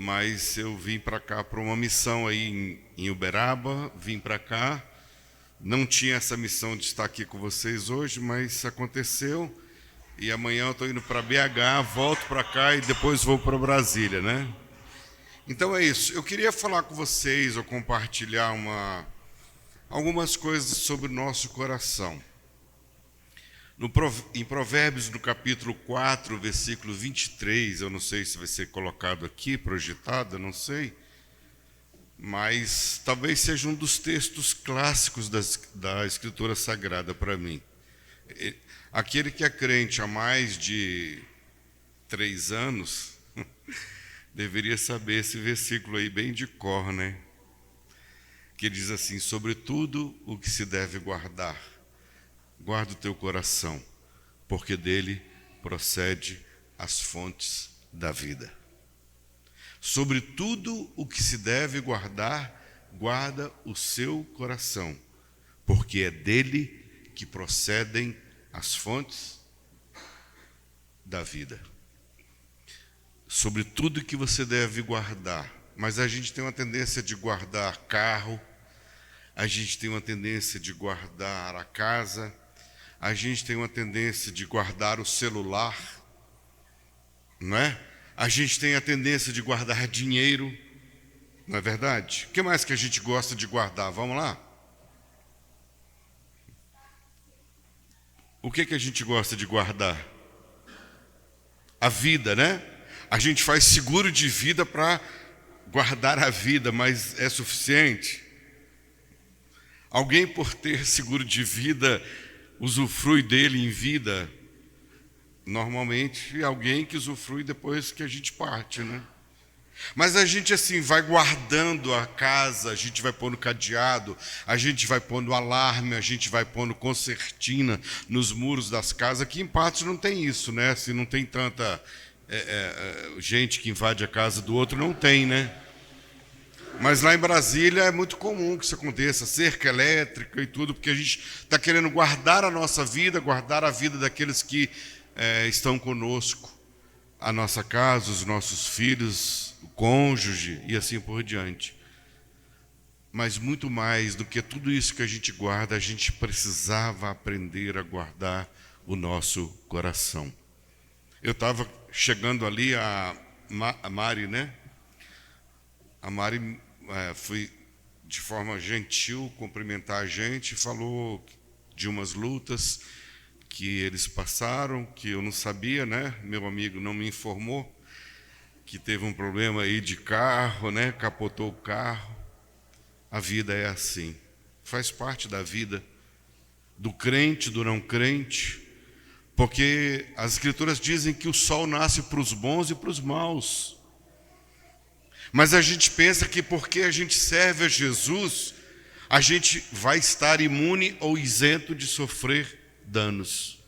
mas eu vim para cá para uma missão aí em Uberaba, vim para cá. Não tinha essa missão de estar aqui com vocês hoje, mas aconteceu. E amanhã eu estou indo para BH, volto para cá e depois vou para Brasília, né? Então é isso. Eu queria falar com vocês ou compartilhar algumas coisas sobre o nosso coração. Em Provérbios, no capítulo 4, versículo 23, eu não sei se vai ser colocado aqui, projetado, eu não sei, mas talvez seja um dos textos clássicos da Escritura Sagrada para mim. Aquele que é crente há mais de 3 anos deveria saber esse versículo aí bem de cor, né? Que diz assim: sobre tudo o que se deve guardar, guarda o teu coração, porque dele procede as fontes da vida. Sobre tudo o que se deve guardar, guarda o seu coração, porque é dele que procedem as fontes da vida. Sobre tudo que você deve guardar. Mas a gente tem uma tendência de guardar carro, a gente tem uma tendência de guardar a casa, a gente tem uma tendência de guardar o celular, não é? A gente tem a tendência de guardar dinheiro, não é verdade? O que mais que a gente gosta de guardar? Vamos lá? O que a gente gosta de guardar? A vida, né? A gente faz seguro de vida para guardar a vida, mas é suficiente? Alguém, por ter seguro de vida, usufrui dele em vida? Normalmente, alguém que usufrui depois que a gente parte, né? Mas a gente, assim, vai guardando a casa, a gente vai pondo cadeado, a gente vai pondo alarme, a gente vai pondo concertina nos muros das casas. Aqui em Patos não tem isso, né? Assim, não tem tanta gente que invade a casa do outro, não tem, né? Mas lá em Brasília é muito comum que isso aconteça, cerca elétrica e tudo, porque a gente está querendo guardar a nossa vida, guardar a vida daqueles que estão conosco, a nossa casa, os nossos filhos, o cônjuge e assim por diante. Mas muito mais do que tudo isso que a gente guarda, a gente precisava aprender a guardar o nosso coração. Eu estava chegando ali, a Mari, né? A Mari foi de forma gentil cumprimentar a gente, falou de umas lutas que eles passaram, que eu não sabia, né? Meu amigo não me informou que teve um problema aí de carro, né? Capotou o carro. A vida é assim, faz parte da vida do crente, do não crente, porque as Escrituras dizem que o sol nasce para os bons e para os maus. Mas a gente pensa que porque a gente serve a Jesus, a gente vai estar imune ou isento de sofrer danos.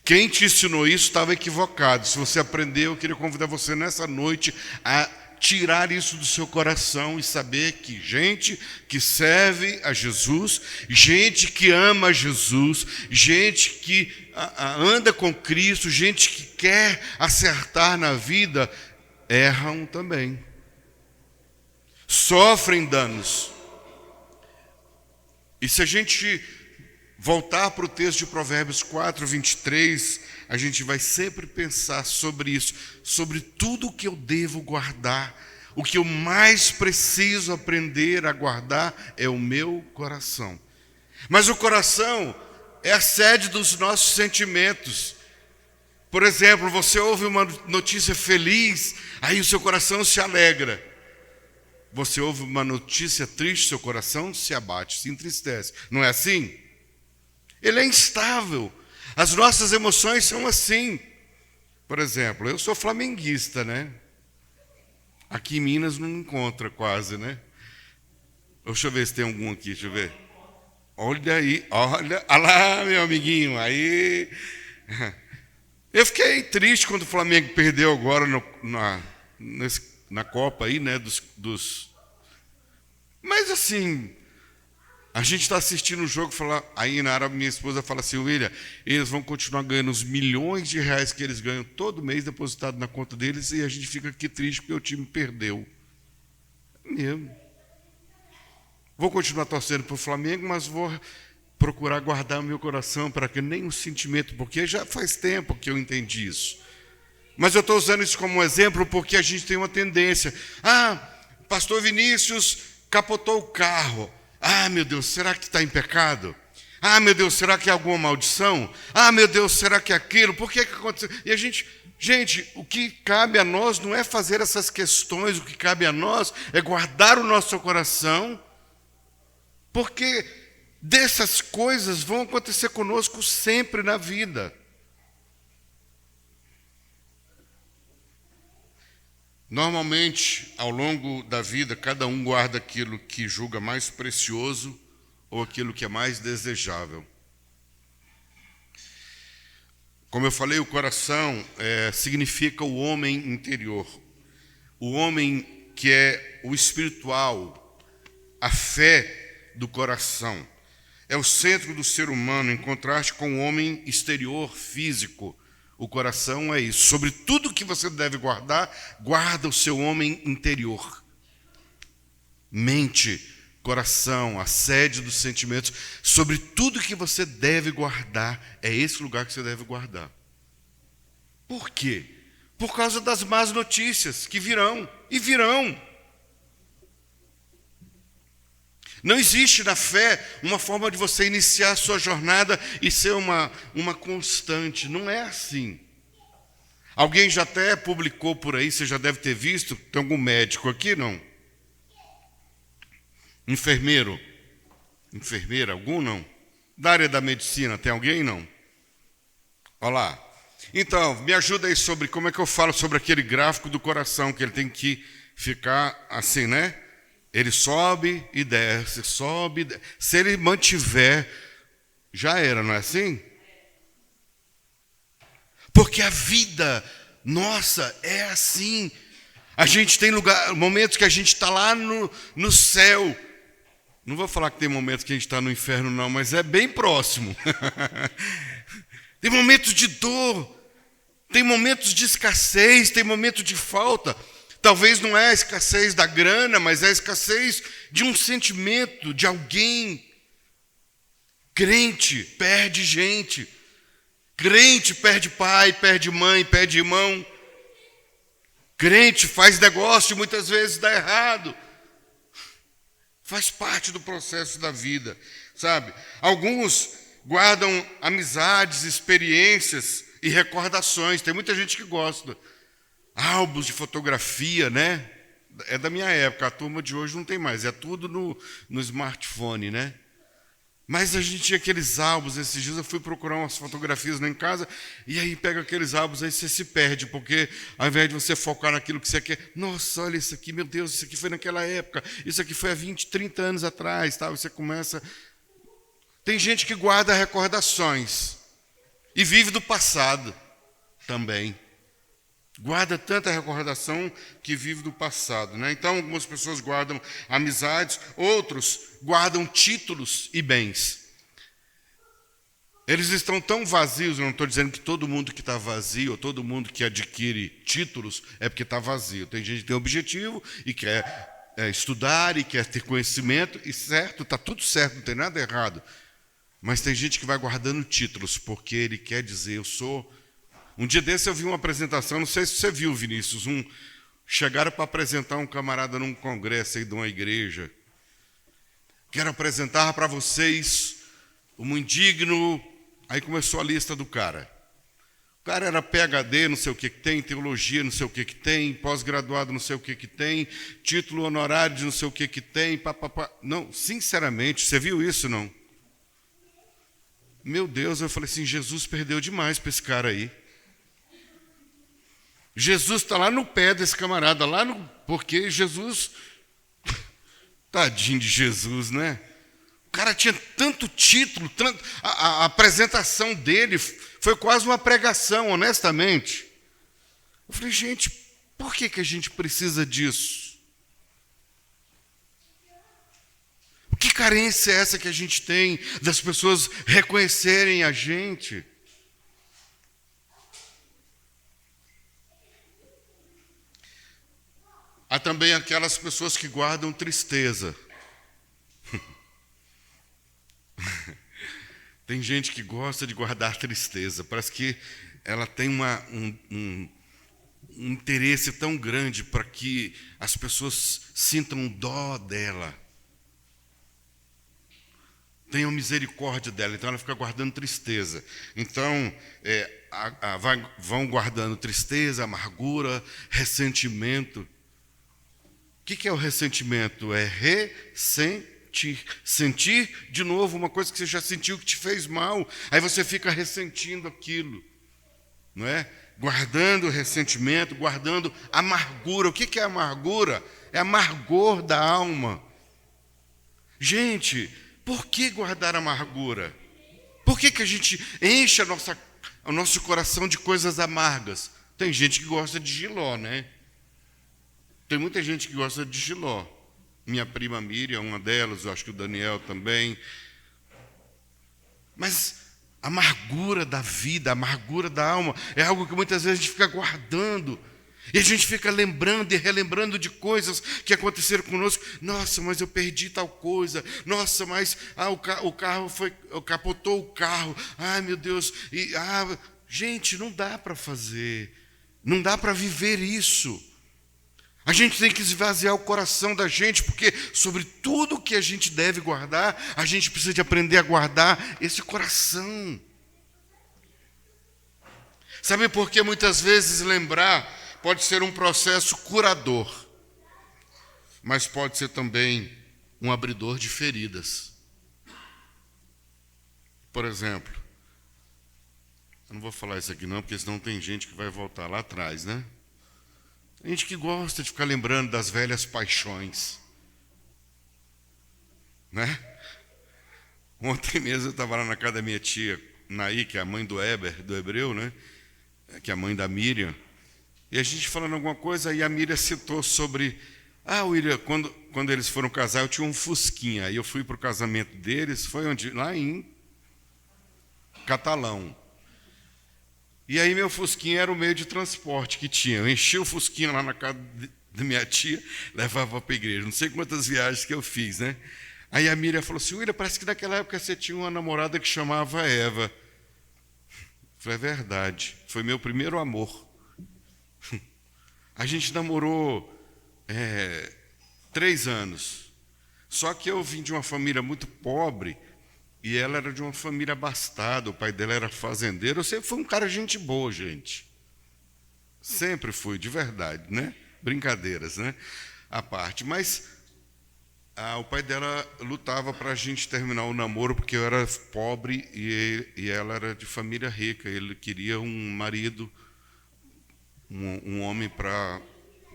Quem te ensinou isso estava equivocado. Se você aprendeu, eu queria convidar você nessa noite a tirar isso do seu coração e saber que gente que serve a Jesus, gente que ama Jesus, gente que anda com Cristo, gente que quer acertar na vida, erram também, sofrem danos. E se a gente voltar para o texto de Provérbios 4, 23, a gente vai sempre pensar sobre isso, sobre tudo o que eu devo guardar. O que eu mais preciso aprender a guardar é o meu coração. Mas o coração é a sede dos nossos sentimentos. Por exemplo, você ouve uma notícia feliz, aí o seu coração se alegra. Você ouve uma notícia triste, seu coração se abate, se entristece. Não é assim? Ele é instável. As nossas emoções são assim. Por exemplo, eu sou flamenguista, né? Aqui em Minas não encontra quase, né? Deixa eu ver se tem algum aqui, deixa eu ver. Olha aí, olha lá, meu amiguinho, aí... Eu fiquei triste quando o Flamengo perdeu agora na Copa aí, né? Mas assim, A gente está assistindo o jogo, aí na hora minha esposa fala assim, William, eles vão continuar ganhando os milhões de reais que eles ganham todo mês depositado na conta deles e a gente fica aqui triste porque o time perdeu. É mesmo. Vou continuar torcendo para o Flamengo, mas vou procurar guardar o meu coração para que nem o sentimento, porque já faz tempo que eu entendi isso. Mas eu estou usando isso como um exemplo porque a gente tem uma tendência. Pastor Vinícius capotou o carro. Meu Deus, será que está em pecado? Meu Deus, será que é alguma maldição? Meu Deus, será que é aquilo? Por que aconteceu? E a gente, o que cabe a nós não é fazer essas questões, o que cabe a nós é guardar o nosso coração, porque dessas coisas vão acontecer conosco sempre na vida. Normalmente, ao longo da vida, cada um guarda aquilo que julga mais precioso ou aquilo que é mais desejável. Como eu falei, o coração significa o homem interior. O homem que é o espiritual, a fé do coração. É o centro do ser humano, em contraste com o homem exterior, físico. O coração é isso. Sobre tudo que você deve guardar, guarda o seu homem interior. Mente, coração, a sede dos sentimentos. Sobre tudo que você deve guardar, é esse lugar que você deve guardar. Por quê? Por causa das más notícias que virão, e virão. Não existe na fé uma forma de você iniciar a sua jornada e ser uma constante. Não é assim. Alguém já até publicou por aí, você já deve ter visto, tem algum médico aqui, não? Enfermeiro? Enfermeira, algum não? Da área da medicina, tem alguém, não? Olha lá. Então, me ajuda aí sobre como é que eu falo sobre aquele gráfico do coração, que ele tem que ficar assim, né? Ele sobe e desce, sobe e desce. Se ele mantiver, já era, não é assim? Porque a vida nossa é assim. A gente tem momentos que a gente está lá no céu. Não vou falar que tem momentos que a gente está no inferno, não, mas é bem próximo. Tem momentos de dor, tem momentos de escassez, tem momentos de falta. Talvez não é a escassez da grana, mas é a escassez de um sentimento, de alguém. Crente perde gente. Crente perde pai, perde mãe, perde irmão. Crente faz negócio e muitas vezes dá errado. Faz parte do processo da vida, sabe? Alguns guardam amizades, experiências e recordações. Tem muita gente que gosta. Álbuns de fotografia, né? É da minha época, a turma de hoje não tem mais, é tudo no smartphone, né? Mas a gente tinha aqueles álbuns, esses dias eu fui procurar umas fotografias lá em casa, e aí pega aqueles álbuns, aí você se perde, porque ao invés de você focar naquilo que você quer, nossa, olha isso aqui, meu Deus, isso aqui foi naquela época, isso aqui foi há 20, 30 anos atrás, tá? Você começa... Tem gente que guarda recordações e vive do passado também. Guarda tanta recordação que vive do passado, né? Então, algumas pessoas guardam amizades, outros guardam títulos e bens. Eles estão tão vazios, eu não estou dizendo que todo mundo que está vazio, ou todo mundo que adquire títulos, é porque está vazio. Tem gente que tem objetivo e quer estudar e quer ter conhecimento, e certo, está tudo certo, não tem nada errado. Mas tem gente que vai guardando títulos, porque ele quer dizer, eu sou... Um dia desse eu vi uma apresentação, não sei se você viu, Vinícius, chegaram para apresentar um camarada num congresso aí de uma igreja. Quero apresentar para vocês um indigno... Aí começou a lista do cara. O cara era PhD, não sei o que tem, teologia, não sei o que tem, pós-graduado, não sei o que tem, título honorário de não sei o que tem, papapá. Não, sinceramente, você viu isso, não? Meu Deus, eu falei assim, Jesus perdeu demais para esse cara aí. Jesus está lá no pé desse camarada, porque Jesus... Tadinho de Jesus, né? O cara tinha tanto título, a apresentação dele foi quase uma pregação, honestamente. Eu falei, gente, por que a gente precisa disso? Que carência é essa que a gente tem das pessoas reconhecerem a gente? Há também aquelas pessoas que guardam tristeza. Tem gente que gosta de guardar tristeza. Parece que ela tem um interesse tão grande para que as pessoas sintam dó dela, tenham misericórdia dela. Então ela fica guardando tristeza. Então vão guardando tristeza, amargura, ressentimento. O que é o ressentimento? É ressentir. Sentir de novo uma coisa que você já sentiu que te fez mal. Aí você fica ressentindo aquilo, não é? Guardando ressentimento, guardando amargura. O que é amargura? É amargor da alma. Gente, por que guardar amargura? Por que a gente enche o nosso coração de coisas amargas? Tem gente que gosta de jiló, né? Tem muita gente que gosta de jiló. Minha prima Miriam, uma delas, eu acho que o Daniel também. Mas a amargura da vida, a amargura da alma, é algo que muitas vezes a gente fica guardando. E a gente fica lembrando e relembrando de coisas que aconteceram conosco. Nossa, mas eu perdi tal coisa. Nossa, mas o carro capotou o carro. Ai, meu Deus. Gente, não dá para fazer. Não dá para viver isso. A gente tem que esvaziar o coração da gente, porque sobre tudo que a gente deve guardar, a gente precisa de aprender a guardar esse coração. Sabe por que muitas vezes lembrar pode ser um processo curador, mas pode ser também um abridor de feridas. Por exemplo, eu não vou falar isso aqui não, porque senão tem gente que vai voltar lá atrás, né? Tem gente que gosta de ficar lembrando das velhas paixões, né? Ontem mesmo eu estava lá na casa da minha tia, Naí, que é a mãe do Heber, do Hebreu, né? Que é a mãe da Miriam. E a gente falando alguma coisa, aí a Miriam citou sobre... William, quando eles foram casar, eu tinha um Fusquinha. Aí eu fui para o casamento deles, foi onde? Lá em Catalão. E aí meu Fusquinha era o meio de transporte que tinha. Eu enchi o Fusquinha lá na casa da minha tia, levava para a igreja. Não sei quantas viagens que eu fiz, né? Aí a Miriam falou assim, William, parece que naquela época você tinha uma namorada que chamava Eva. Eu falei, é verdade, foi meu primeiro amor. A gente namorou 3 anos. Só que eu vim de uma família muito pobre e ela era de uma família abastada. O pai dela era fazendeiro. Eu sempre fui um cara gente boa, gente. Sempre fui, de verdade, né? Brincadeiras, né? À parte. Mas o pai dela lutava para a gente terminar o namoro porque eu era pobre e ela era de família rica. Ele queria um marido, um homem para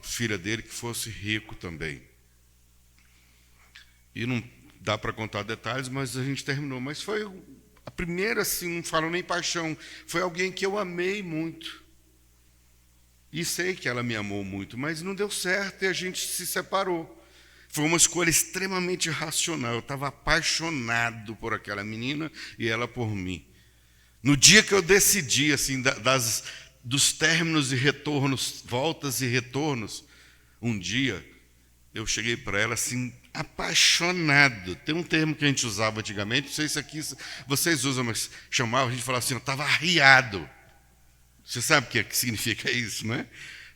filha dele que fosse rico também. E não dá para contar detalhes, mas a gente terminou. Mas foi a primeira, assim, não falo nem paixão, foi alguém que eu amei muito. E sei que ela me amou muito, mas não deu certo e a gente se separou. Foi uma escolha extremamente racional. Eu estava apaixonado por aquela menina e ela por mim. No dia que eu decidi, assim, dos términos e retornos, voltas e retornos, um dia eu cheguei para ela assim, apaixonado. Tem um termo que a gente usava antigamente, não sei se aqui vocês usam, mas chamava, a gente falava assim, eu estava arriado. Você sabe o que significa isso, não é?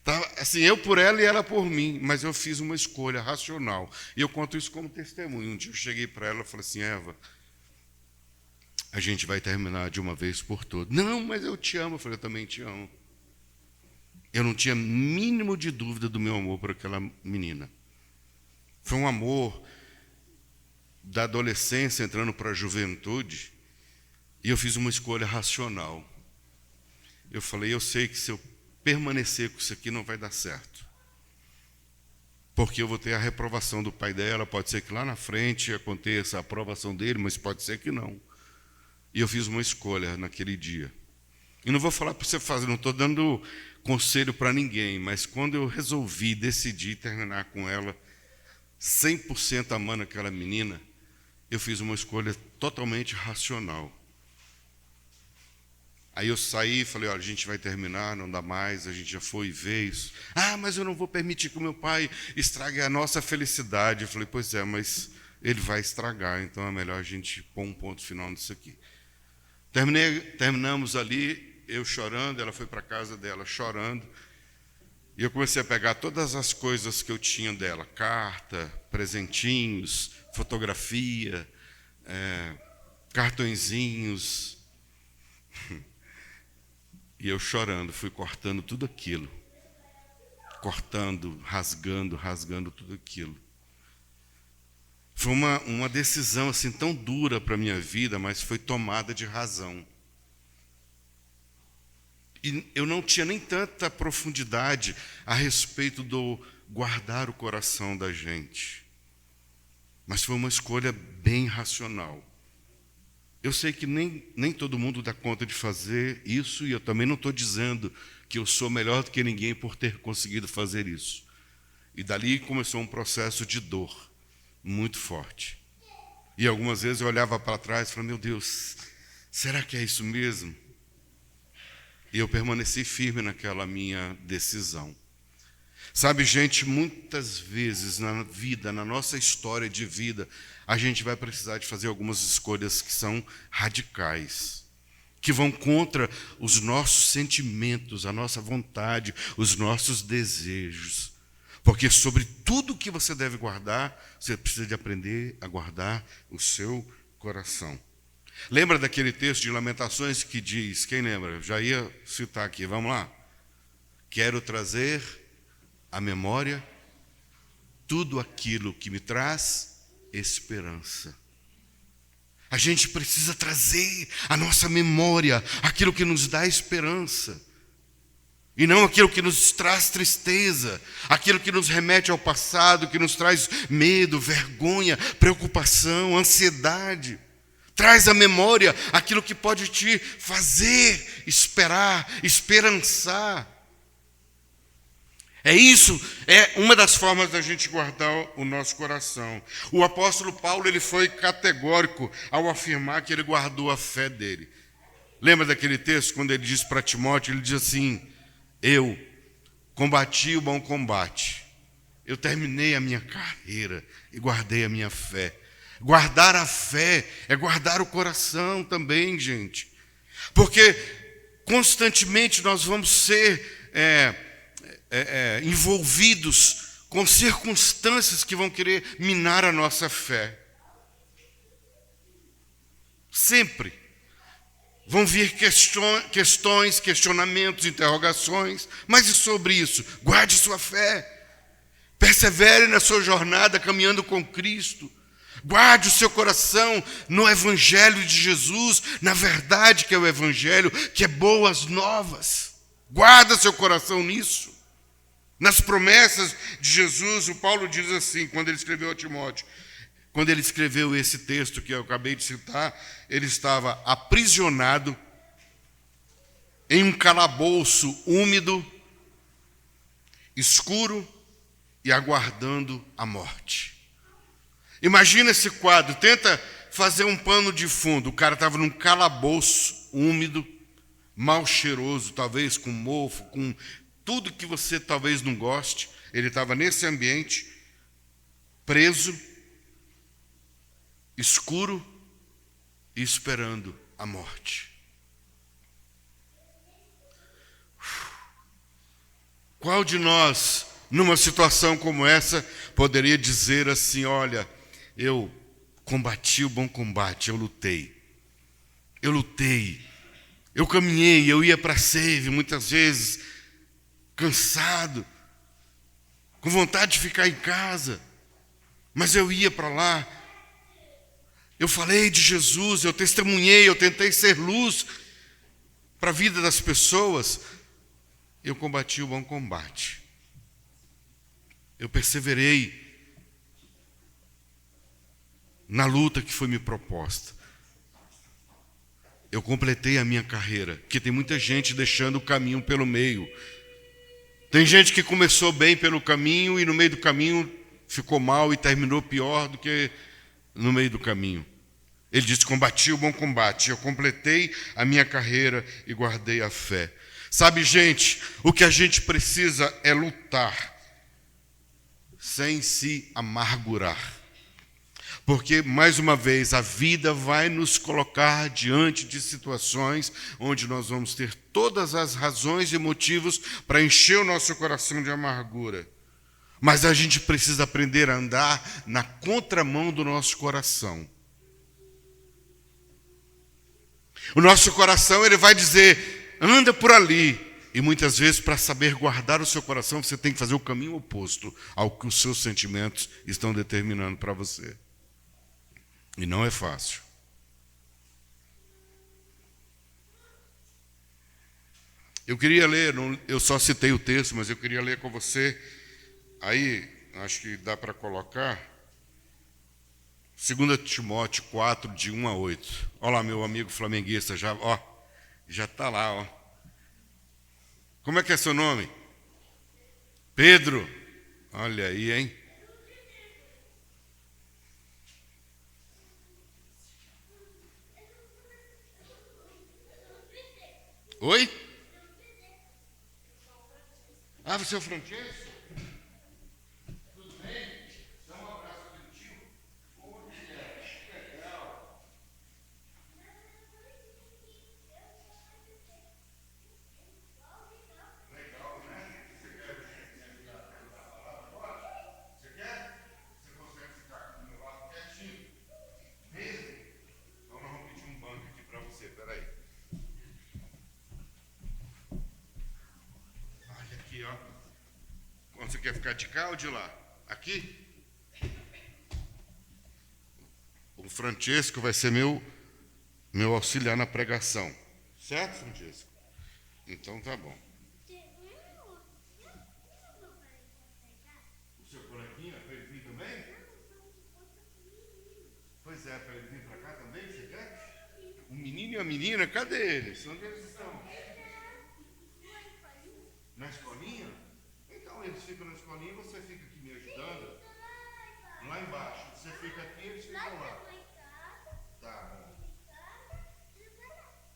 Tava, assim, eu por ela e ela por mim, mas eu fiz uma escolha racional. E eu conto isso como testemunho. Um dia eu cheguei para ela e falei assim, Eva, a gente vai terminar de uma vez por todas. Não, mas eu te amo. Eu falei, eu também te amo. Eu não tinha mínimo de dúvida do meu amor por aquela menina. Foi um amor da adolescência entrando para a juventude, e eu fiz uma escolha racional. Eu falei, eu sei que se eu permanecer com isso aqui não vai dar certo. Porque eu vou ter a reprovação do pai dela, pode ser que lá na frente aconteça a aprovação dele, mas pode ser que não. E eu fiz uma escolha naquele dia. E não vou falar para você fazer, não estou dando conselho para ninguém, mas quando eu resolvi, decidi terminar com ela, 100% amando aquela menina, eu fiz uma escolha totalmente racional. Aí eu saí e falei, olha, a gente vai terminar, não dá mais, a gente já foi e veio. Mas eu não vou permitir que o meu pai estrague a nossa felicidade. Eu falei, pois é, mas ele vai estragar, então é melhor a gente pôr um ponto final nisso aqui. Terminamos ali, eu chorando, ela foi para a casa dela chorando, e eu comecei a pegar todas as coisas que eu tinha dela, carta, presentinhos, fotografia, cartõezinhos, e eu chorando, fui cortando tudo aquilo, cortando, rasgando tudo aquilo. Foi uma decisão assim tão dura para a minha vida, mas foi tomada de razão. E eu não tinha nem tanta profundidade a respeito do guardar o coração da gente. Mas foi uma escolha bem racional. Eu sei que nem todo mundo dá conta de fazer isso, e eu também não estou dizendo que eu sou melhor do que ninguém por ter conseguido fazer isso. E dali começou um processo de dor muito forte. E algumas vezes eu olhava para trás e falava, meu Deus, será que é isso mesmo? E eu permaneci firme naquela minha decisão. Sabe, gente, muitas vezes na vida, na nossa história de vida, a gente vai precisar de fazer algumas escolhas que são radicais, que vão contra os nossos sentimentos, a nossa vontade, os nossos desejos. Porque sobre tudo que você deve guardar, você precisa de aprender a guardar o seu coração. Lembra daquele texto de Lamentações que diz, quem lembra? Eu já ia citar aqui, vamos lá. Quero trazer à memória tudo aquilo que me traz esperança. A gente precisa trazer à nossa memória aquilo que nos dá esperança. E não aquilo que nos traz tristeza, aquilo que nos remete ao passado, que nos traz medo, vergonha, preocupação, ansiedade. Traz à memória aquilo que pode te fazer esperar, esperançar. É uma das formas da gente guardar o nosso coração. O apóstolo Paulo, ele foi categórico ao afirmar que ele guardou a fé dele. Lembra daquele texto, quando ele diz para Timóteo, ele diz assim, eu combati o bom combate, eu terminei a minha carreira e guardei a minha fé. Guardar a fé é guardar o coração também, gente. Porque constantemente nós vamos ser envolvidos com circunstâncias que vão querer minar a nossa fé. Sempre. Vão vir questões, questionamentos, interrogações. Mas e sobre isso? Guarde sua fé. Persevere na sua jornada caminhando com Cristo. Guarde o seu coração no Evangelho de Jesus, na verdade que é o Evangelho, que é boas novas. Guarda seu coração nisso. Nas promessas de Jesus, o Paulo diz assim, quando ele escreveu a Timóteo, quando ele escreveu esse texto que eu acabei de citar, ele estava aprisionado em um calabouço úmido, escuro e aguardando a morte. Imagina esse quadro, tenta fazer um pano de fundo. O cara estava num calabouço úmido, mal cheiroso, talvez com mofo, com tudo que você talvez não goste. Ele estava nesse ambiente, preso, escuro e esperando a morte. Qual de nós, numa situação como essa, poderia dizer assim, olha, eu combati o bom combate, eu lutei, eu caminhei, eu ia para a save, muitas vezes, cansado, com vontade de ficar em casa, mas eu ia para lá, eu falei de Jesus, eu testemunhei, eu tentei ser luz para a vida das pessoas, eu combati o bom combate, eu perseverei na luta que foi me proposta. Eu completei a minha carreira, porque tem muita gente deixando o caminho pelo meio. Tem gente que começou bem pelo caminho e no meio do caminho ficou mal e terminou pior do que no meio do caminho. Ele disse: combati o bom combate, eu completei a minha carreira e guardei a fé. Sabe, gente, o que a gente precisa é lutar sem se amargurar. Porque, mais uma vez, a vida vai nos colocar diante de situações onde nós vamos ter todas as razões e motivos para encher o nosso coração de amargura. Mas a gente precisa aprender a andar na contramão do nosso coração. O nosso coração, ele vai dizer: anda por ali. E muitas vezes, para saber guardar o seu coração, você tem que fazer o caminho oposto ao que os seus sentimentos estão determinando para você. E não é fácil. Eu queria ler, eu só citei o texto, mas eu queria ler com você. Aí, acho que dá para colocar 2 Timóteo 4, de 1 a 8. Olha lá, meu amigo flamenguista, já está lá. Ó. Como é que é seu nome? Pedro. Olha aí, hein? Oi? Ah, você é o Francesco? Tudo bem? Dá um abraço aqui do tio. Legal. Legal, né? Você quer ficar perto da palavra agora? Você quer? Você consegue ficar do meu lado quietinho? Mesmo? Então nós vamos pedir um banco aqui para você, peraí. Olha aqui, ó. Você quer ficar de cá ou de lá? Aqui? O Francesco vai ser meu auxiliar na pregação. Certo, Francesco? Então tá bom. O seu coleguinha, para ele vir também? Pois é, para ele vir para cá também, você quer? O menino e a menina, cadê eles? Onde eles estão? Na escolinha? Então eles ficam na escolinha e você fica aqui me ajudando. Lá embaixo. Você fica aqui e eles ficam lá. Tá bom.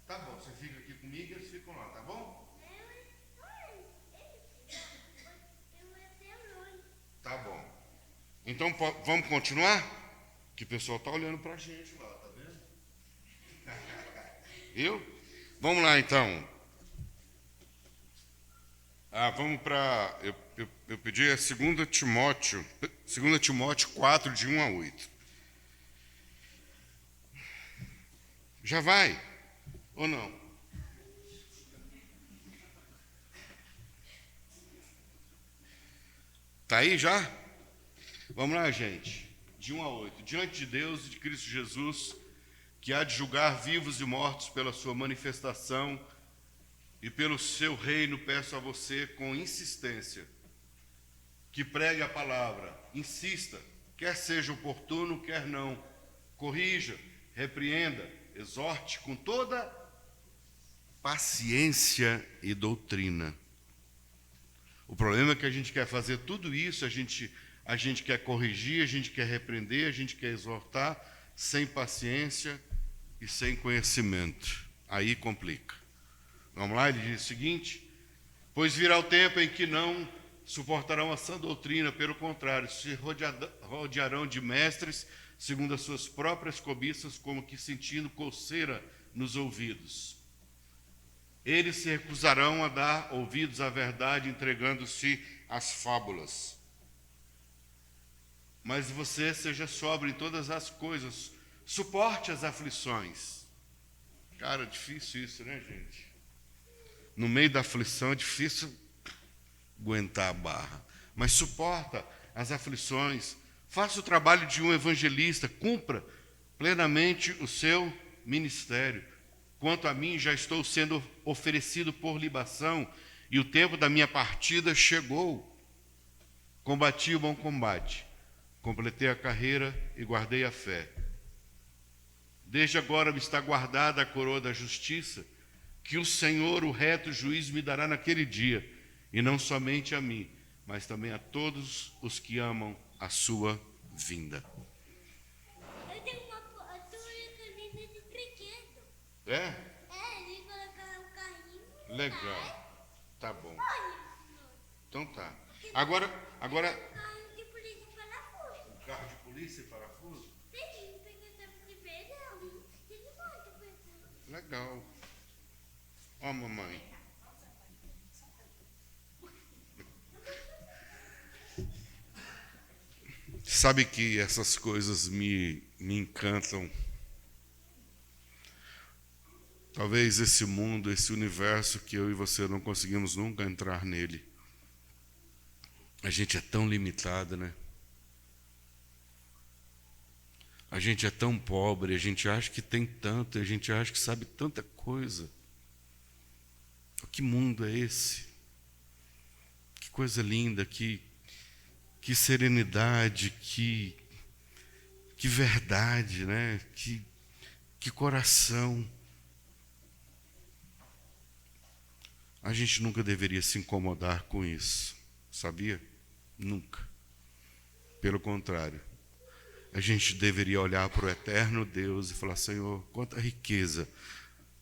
Tá bom, você fica aqui comigo e eles ficam lá, tá bom? Tá bom. Então vamos continuar? Que o pessoal está olhando para a gente lá, tá vendo? Viu? Vamos lá então. Vamos para. Eu pedi a 2 Timóteo 4, de 1 a 8. Já vai? Ou não? Está aí já? Vamos lá, gente. De 1 a 8. Diante de Deus e de Cristo Jesus, que há de julgar vivos e mortos pela sua manifestação e pelo seu reino, peço a você com insistência que pregue a palavra, insista, quer seja oportuno, quer não, corrija, repreenda, exorte com toda paciência e doutrina. O problema é que a gente quer fazer tudo isso, a gente quer corrigir, a gente quer repreender, a gente quer exortar, sem paciência e sem conhecimento. Aí complica. Vamos lá, ele diz o seguinte: pois virá o tempo em que não suportarão a sã doutrina, pelo contrário, se rodearão de mestres, segundo as suas próprias cobiças, como que sentindo coceira nos ouvidos. Eles se recusarão a dar ouvidos à verdade, entregando-se às fábulas. Mas você seja sóbrio em todas as coisas, suporte as aflições. Cara, difícil isso, né, gente? No meio da aflição é difícil aguentar a barra, mas suporta as aflições, faça o trabalho de um evangelista, cumpra plenamente o seu ministério. Quanto a mim, já estou sendo oferecido por libação, e o tempo da minha partida chegou. Combati o bom combate, completei a carreira e guardei a fé. Desde agora me está guardada a coroa da justiça, que o Senhor, o reto juiz, me dará naquele dia, e não somente a mim, mas também a todos os que amam a sua vinda. É? Ele colocou o carrinho. Legal. Tá bom. Então tá. Agora, Carro de polícia de parafuso. o carro de polícia e parafuso? Sim, porque eu tava de verão. Ele pode pensar. Legal. Ó, mamãe. Sabe que essas coisas me encantam. Talvez esse mundo, esse universo que eu e você não conseguimos nunca entrar nele. A gente é tão limitado, né? A gente é tão pobre, a gente acha que tem tanto, a gente acha que sabe tanta coisa. Que mundo é esse? Que coisa linda, que serenidade, que verdade, né? Que coração. A gente nunca deveria se incomodar com isso, sabia? Nunca. Pelo contrário, a gente deveria olhar para o eterno Deus e falar: Senhor, quanta riqueza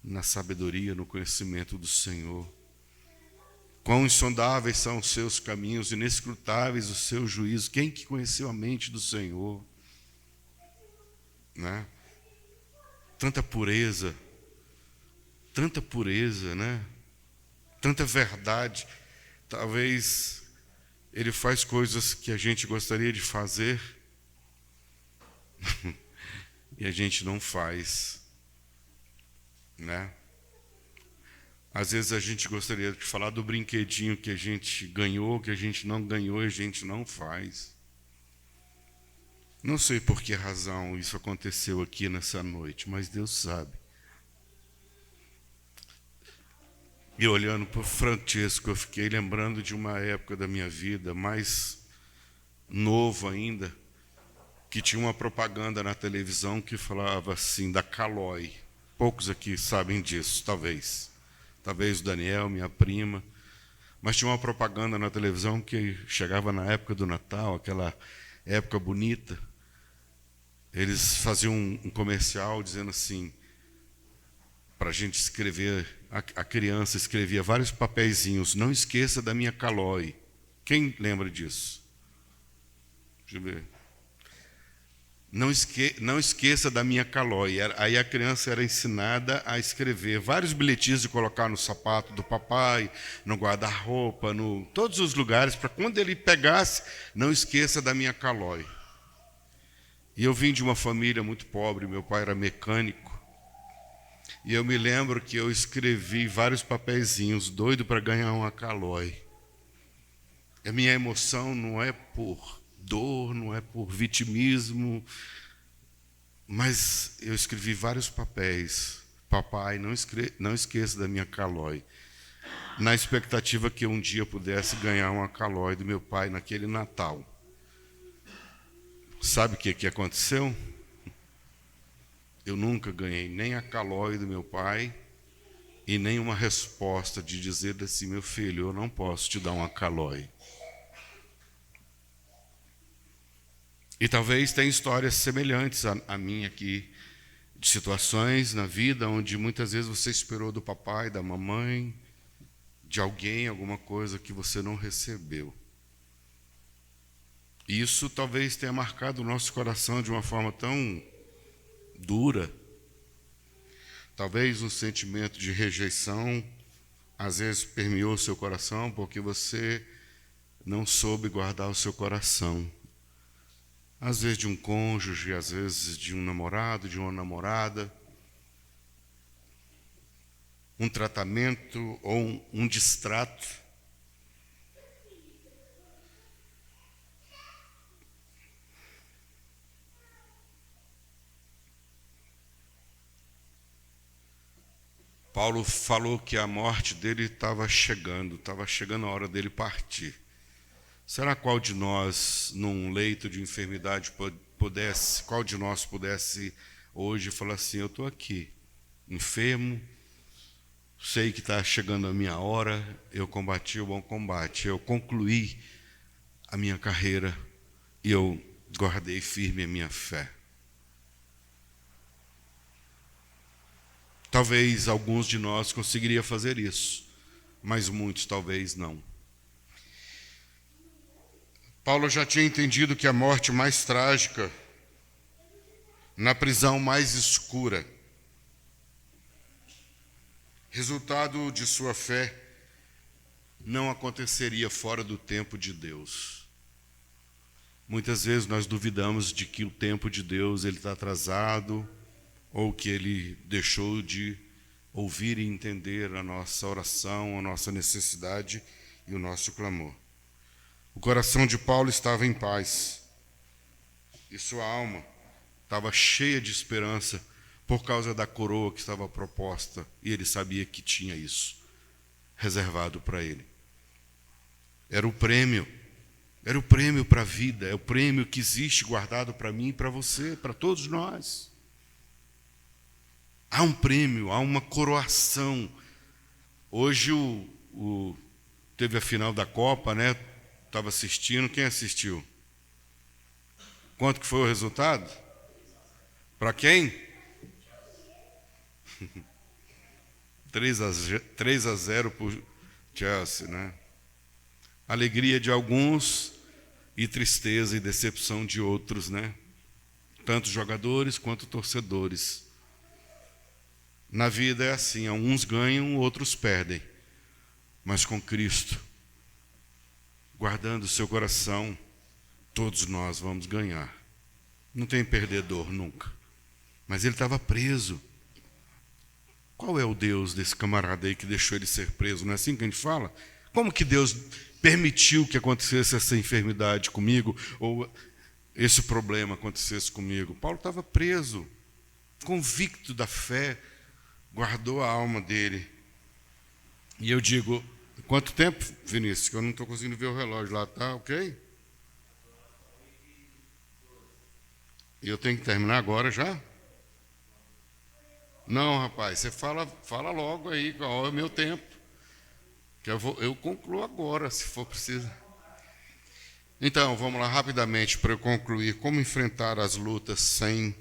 na sabedoria, no conhecimento do Senhor. Quão insondáveis são os seus caminhos, inescrutáveis os seus juízos. Quem que conheceu a mente do Senhor? Né? Tanta pureza, né? Tanta verdade. Talvez Ele faz coisas que a gente gostaria de fazer e a gente não faz, né? Às vezes a gente gostaria de falar do brinquedinho que a gente ganhou, que a gente não ganhou e a gente não faz. Não sei por que razão isso aconteceu aqui nessa noite, mas Deus sabe. E olhando para o Francesco, eu fiquei lembrando de uma época da minha vida, mais novo ainda, que tinha uma propaganda na televisão que falava assim, da Caloi. Poucos aqui sabem disso, talvez. Talvez o Daniel, minha prima. Mas tinha uma propaganda na televisão que chegava na época do Natal, aquela época bonita. Eles faziam um comercial dizendo assim, para a gente escrever, a criança escrevia vários papeizinhos: não esqueça da minha Caloi. Quem lembra disso? Deixa eu ver. Não esqueça da minha Caloi. Aí a criança era ensinada a escrever vários bilhetinhos de colocar no sapato do papai, no guarda-roupa, todos os lugares, para quando ele pegasse, não esqueça da minha Caloi. E eu vim de uma família muito pobre, meu pai era mecânico. E eu me lembro que eu escrevi vários papeizinhos, doido para ganhar uma Caloi. A minha emoção não é por dor, não é por vitimismo, mas eu escrevi vários papéis. Papai, não esqueça da minha Caloi. Na expectativa que um dia eu pudesse ganhar uma Caloi do meu pai naquele Natal. Sabe o que aconteceu? Eu nunca ganhei nem a Caloi do meu pai e nem uma resposta de dizer assim: meu filho, eu não posso te dar uma Caloi. E talvez tenha histórias semelhantes a minha aqui, de situações na vida onde muitas vezes você esperou do papai, da mamãe, de alguém, alguma coisa que você não recebeu. E isso talvez tenha marcado o nosso coração de uma forma tão dura. Talvez um sentimento de rejeição às vezes permeou o seu coração porque você não soube guardar o seu coração. Às vezes de um cônjuge, às vezes de um namorado, de uma namorada. Um tratamento ou um distrato. Paulo falou que a morte dele estava chegando a hora dele partir. Será qual de nós, num leito de enfermidade, qual de nós pudesse hoje falar assim: eu estou aqui, enfermo, sei que está chegando a minha hora, eu combati o bom combate, eu concluí a minha carreira e eu guardei firme a minha fé. Talvez alguns de nós conseguiriam fazer isso, mas muitos talvez não. Paulo já tinha entendido que a morte mais trágica, na prisão mais escura, resultado de sua fé, não aconteceria fora do tempo de Deus. Muitas vezes nós duvidamos de que o tempo de Deus ele está atrasado, ou que ele deixou de ouvir e entender a nossa oração, a nossa necessidade e o nosso clamor. O coração de Paulo estava em paz, e sua alma estava cheia de esperança por causa da coroa que estava proposta, e ele sabia que tinha isso reservado para ele. Era o prêmio para a vida, é o prêmio que existe guardado para mim e para você, para todos nós. Há um prêmio, há uma coroação. Hoje teve a final da Copa, né? Estava assistindo, quem assistiu? Quanto que foi o resultado? Para quem? 3-0 para o Chelsea, né? Alegria de alguns e tristeza e decepção de outros, né? Tanto jogadores quanto torcedores. Na vida é assim, uns ganham, outros perdem. Mas com Cristo, guardando o seu coração, todos nós vamos ganhar. Não tem perdedor nunca. Mas ele estava preso. Qual é o Deus desse camarada aí que deixou ele ser preso? Não é assim que a gente fala? Como que Deus permitiu que acontecesse essa enfermidade comigo, ou esse problema acontecesse comigo? Paulo estava preso, convicto da fé, guardou a alma dele. E eu digo, quanto tempo, Vinícius? Que eu não estou conseguindo ver o relógio lá, tá ok? E eu tenho que terminar agora já? Não, rapaz, você fala logo aí, qual é o meu tempo. Que eu concluo agora, se for preciso. Então, vamos lá rapidamente para eu concluir. Como enfrentar as lutas sem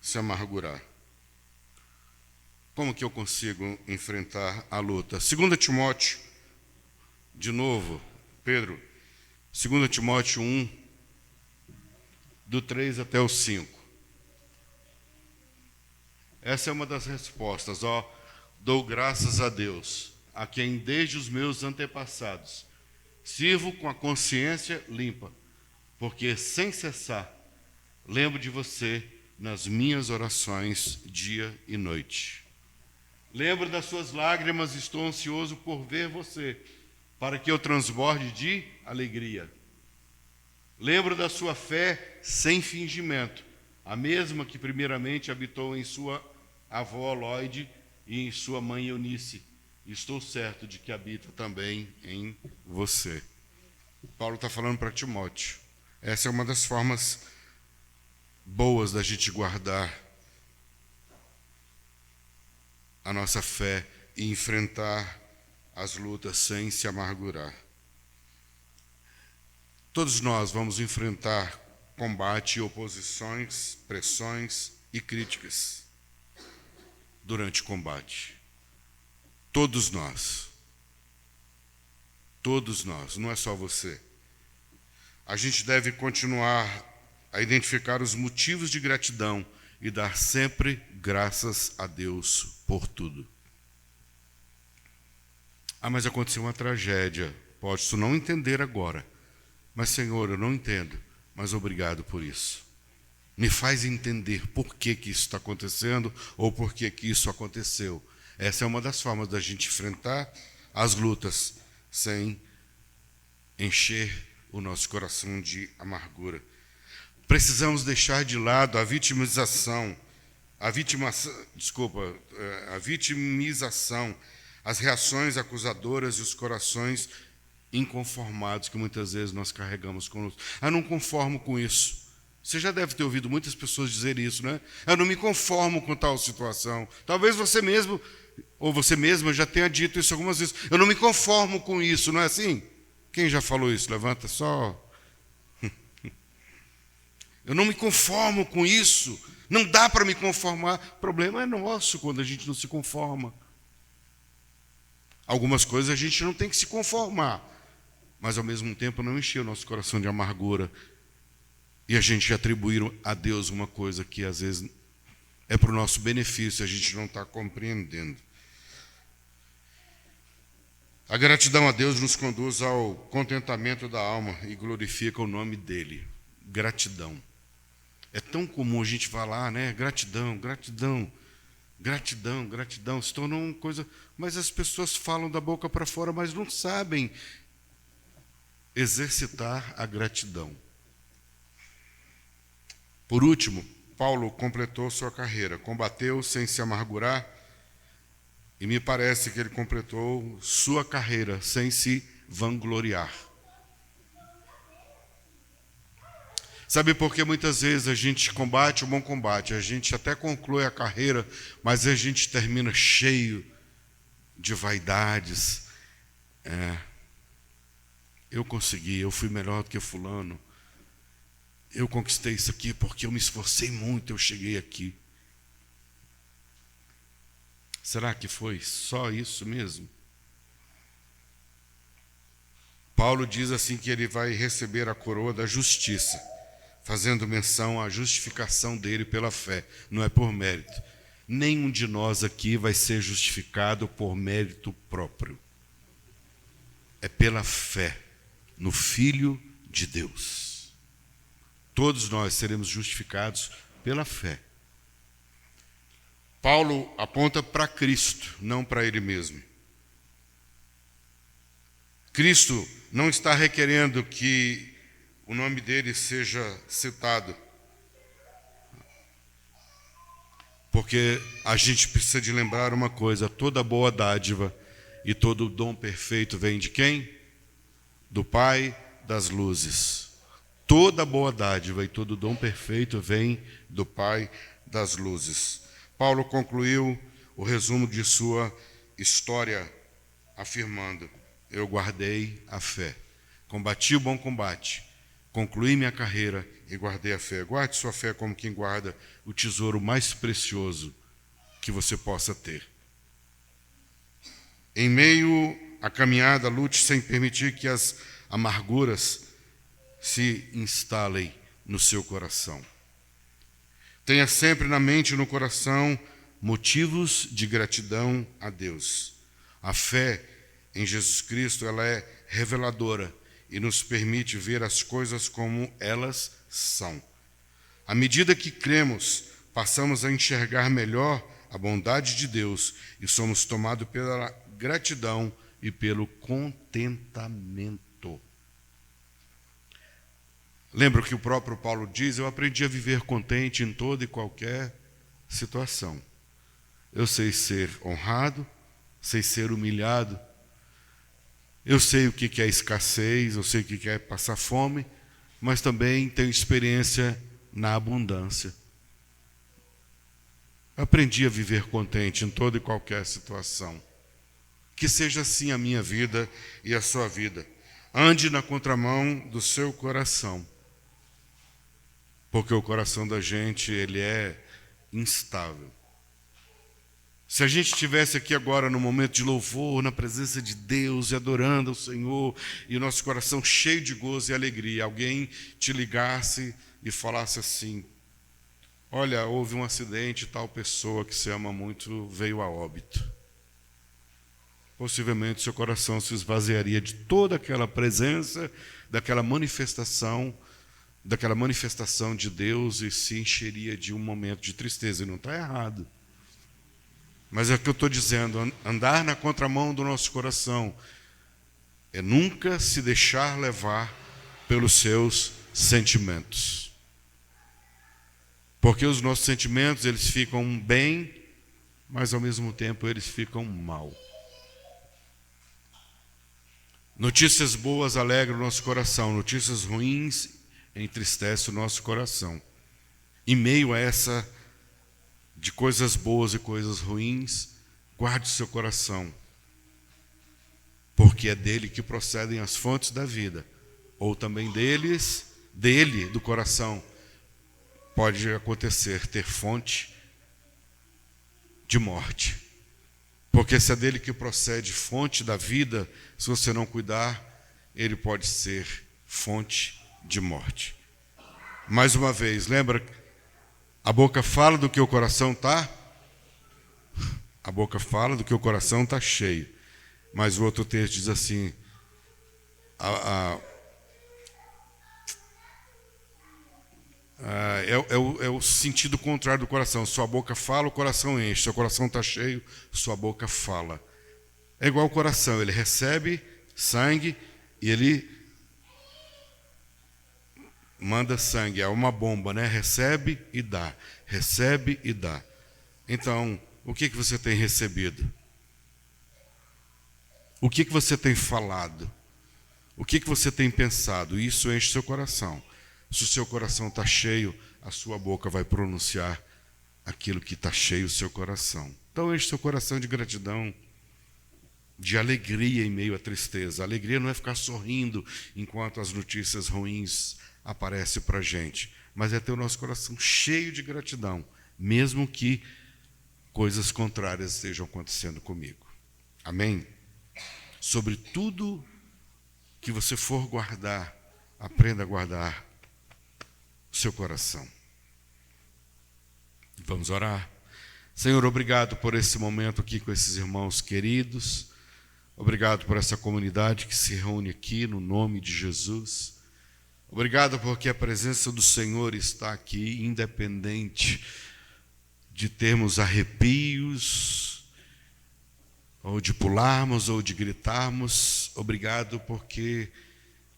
se amargurar? Como que eu consigo enfrentar a luta? 2 Timóteo, de novo, Pedro, 2 Timóteo 1, do 3 até o 5. Essa é uma das respostas. Dou graças a Deus, a quem desde os meus antepassados sirvo com a consciência limpa, porque sem cessar lembro de você nas minhas orações dia e noite. Lembro das suas lágrimas, estou ansioso por ver você, para que eu transborde de alegria. Lembro da sua fé sem fingimento, a mesma que primeiramente habitou em sua avó Loide e em sua mãe Eunice. Estou certo de que habita também em você. Paulo está falando para Timóteo. Essa é uma das formas boas da gente guardar a nossa fé e enfrentar as lutas sem se amargurar. Todos nós vamos enfrentar combate, oposições, pressões e críticas durante o combate. Todos nós, não é só você. A gente deve continuar a identificar os motivos de gratidão e dar sempre graças a Deus por tudo. Mas aconteceu uma tragédia. Posso não entender agora, mas Senhor, eu não entendo, mas obrigado por isso. Me faz entender por que isso está acontecendo ou por que isso aconteceu. Essa é uma das formas da gente enfrentar as lutas sem encher o nosso coração de amargura. Precisamos deixar de lado a vitimização, as reações acusadoras e os corações inconformados que muitas vezes nós carregamos conosco. Eu não conformo com isso. Você já deve ter ouvido muitas pessoas dizer isso, né? Eu não me conformo com tal situação. Talvez você mesmo ou você mesma já tenha dito isso algumas vezes. Eu não me conformo com isso, não é assim? Quem já falou isso? Levanta só. Eu não me conformo com isso. Não dá para me conformar. O problema é nosso quando a gente não se conforma. Algumas coisas a gente não tem que se conformar, mas ao mesmo tempo não encher o nosso coração de amargura e a gente atribuir a Deus uma coisa que às vezes é para o nosso benefício, a gente não está compreendendo. A gratidão a Deus nos conduz ao contentamento da alma e glorifica o nome dele. Gratidão. É tão comum a gente falar, né? Gratidão, gratidão, gratidão, gratidão. Se tornou uma coisa... Mas as pessoas falam da boca para fora, mas não sabem exercitar a gratidão. Por último, Paulo completou sua carreira, combateu sem se amargurar, e me parece que ele completou sua carreira sem se vangloriar. Sabe por que muitas vezes a gente combate o bom combate, a gente até conclui a carreira, mas a gente termina cheio de vaidades. Eu consegui, eu fui melhor do que fulano. Eu conquistei isso aqui porque eu me esforcei muito, eu cheguei aqui. Será que foi só isso mesmo? Paulo diz assim que ele vai receber a coroa da justiça, fazendo menção à justificação dele pela fé, não é por mérito. Nenhum de nós aqui vai ser justificado por mérito próprio. É pela fé no Filho de Deus. Todos nós seremos justificados pela fé. Paulo aponta para Cristo, não para ele mesmo. Cristo não está requerendo que o nome dele seja citado, porque a gente precisa de lembrar uma coisa: toda boa dádiva e todo dom perfeito vem de quem? Do Pai das luzes. Toda boa dádiva e todo dom perfeito vem do Pai das luzes. Paulo concluiu o resumo de sua história afirmando: eu guardei a fé, combati o bom combate, concluí minha carreira e guardei a fé. Guarde sua fé como quem guarda o tesouro mais precioso que você possa ter. Em meio à caminhada, lute sem permitir que as amarguras se instalem no seu coração. Tenha sempre na mente e no coração motivos de gratidão a Deus. A fé em Jesus Cristo, ela é reveladora e nos permite ver as coisas como elas são. À medida que cremos, passamos a enxergar melhor a bondade de Deus e somos tomados pela gratidão e pelo contentamento. Lembra o que o próprio Paulo diz? Eu aprendi a viver contente em toda e qualquer situação. Eu sei ser honrado, sei ser humilhado, eu sei o que é escassez, eu sei o que é passar fome, mas também tenho experiência na abundância. Eu aprendi a viver contente em toda e qualquer situação. Que seja assim a minha vida e a sua vida. Ande na contramão do seu coração. Porque o coração da gente, ele é instável. Se a gente estivesse aqui agora no momento de louvor, na presença de Deus e adorando ao Senhor, e o nosso coração cheio de gozo e alegria, alguém te ligasse e falasse assim: olha, houve um acidente, tal pessoa que você ama muito veio a óbito. Possivelmente seu coração se esvaziaria de toda aquela presença, daquela manifestação de Deus e se encheria de um momento de tristeza. E não está errado. Mas é o que eu estou dizendo: andar na contramão do nosso coração é nunca se deixar levar pelos seus sentimentos. Porque os nossos sentimentos, eles ficam bem, mas ao mesmo tempo eles ficam mal. Notícias boas alegram o nosso coração, notícias ruins entristecem o nosso coração. Em meio a essa de coisas boas e coisas ruins, guarde o seu coração, porque é dele que procedem as fontes da vida, ou também dele, do coração, pode acontecer, ter fonte de morte. Porque se é dele que procede fonte da vida, se você não cuidar, ele pode ser fonte de morte. Mais uma vez, lembra? A boca fala do que o coração está? A boca fala do que o coração está cheio. Mas o outro texto diz assim, é o sentido contrário do coração. Sua boca fala, o coração enche. Seu coração está cheio, sua boca fala. É igual ao coração, ele recebe sangue e ele manda sangue. É uma bomba, né? Recebe e dá. Recebe e dá. Então, o que você tem recebido? O que você tem falado? O que você tem pensado? Isso enche seu coração. Se o seu coração está cheio, a sua boca vai pronunciar aquilo que está cheio o seu coração. Então enche seu coração de gratidão, de alegria em meio à tristeza. A alegria não é ficar sorrindo enquanto as notícias ruins aparecem para a gente, mas é ter o nosso coração cheio de gratidão, mesmo que coisas contrárias estejam acontecendo comigo. Amém? Sobre tudo que você for guardar, aprenda a guardar o seu coração. Vamos orar. Senhor, obrigado por esse momento aqui com esses irmãos queridos. Obrigado por essa comunidade que se reúne aqui no nome de Jesus. Obrigado porque a presença do Senhor está aqui, independente de termos arrepios, ou de pularmos, ou de gritarmos. Obrigado porque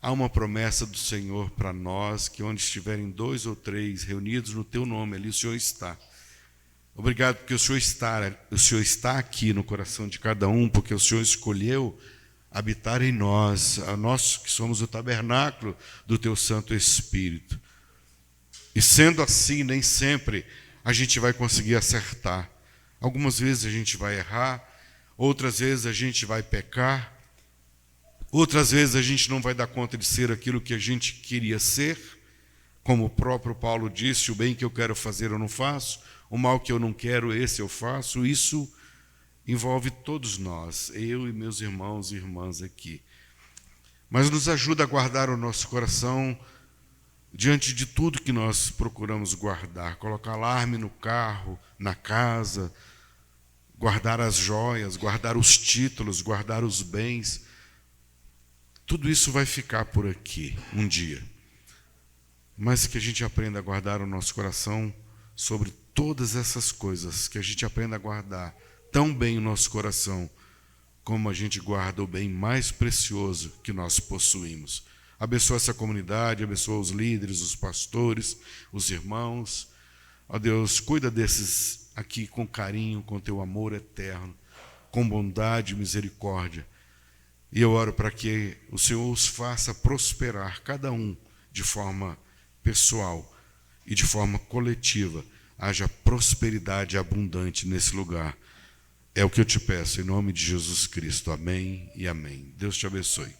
há uma promessa do Senhor para nós, que onde estiverem 2 ou 3 reunidos no Teu nome, ali o Senhor está. Obrigado porque o Senhor está aqui no coração de cada um, porque o Senhor escolheu habitar em nós, a nós que somos o tabernáculo do Teu Santo Espírito. E sendo assim, nem sempre a gente vai conseguir acertar. Algumas vezes a gente vai errar, outras vezes a gente vai pecar, outras vezes a gente não vai dar conta de ser aquilo que a gente queria ser, como o próprio Paulo disse, o bem que eu quero fazer eu não faço, o mal que eu não quero, esse eu faço. Isso envolve todos nós, eu e meus irmãos e irmãs aqui. Mas nos ajuda a guardar o nosso coração diante de tudo que nós procuramos guardar. Colocar alarme no carro, na casa, guardar as joias, guardar os títulos, guardar os bens. Tudo isso vai ficar por aqui um dia. Mas que a gente aprenda a guardar o nosso coração sobre todas essas coisas, que a gente aprenda a guardar tão bem o nosso coração como a gente guarda o bem mais precioso que nós possuímos. Abençoa essa comunidade, abençoa os líderes, os pastores, os irmãos. Ó Deus, cuida desses aqui com carinho, com Teu amor eterno, com bondade e misericórdia. E eu oro para que o Senhor os faça prosperar, cada um de forma pessoal e de forma coletiva. Haja prosperidade abundante nesse lugar. É o que eu te peço, em nome de Jesus Cristo. Amém e amém. Deus te abençoe.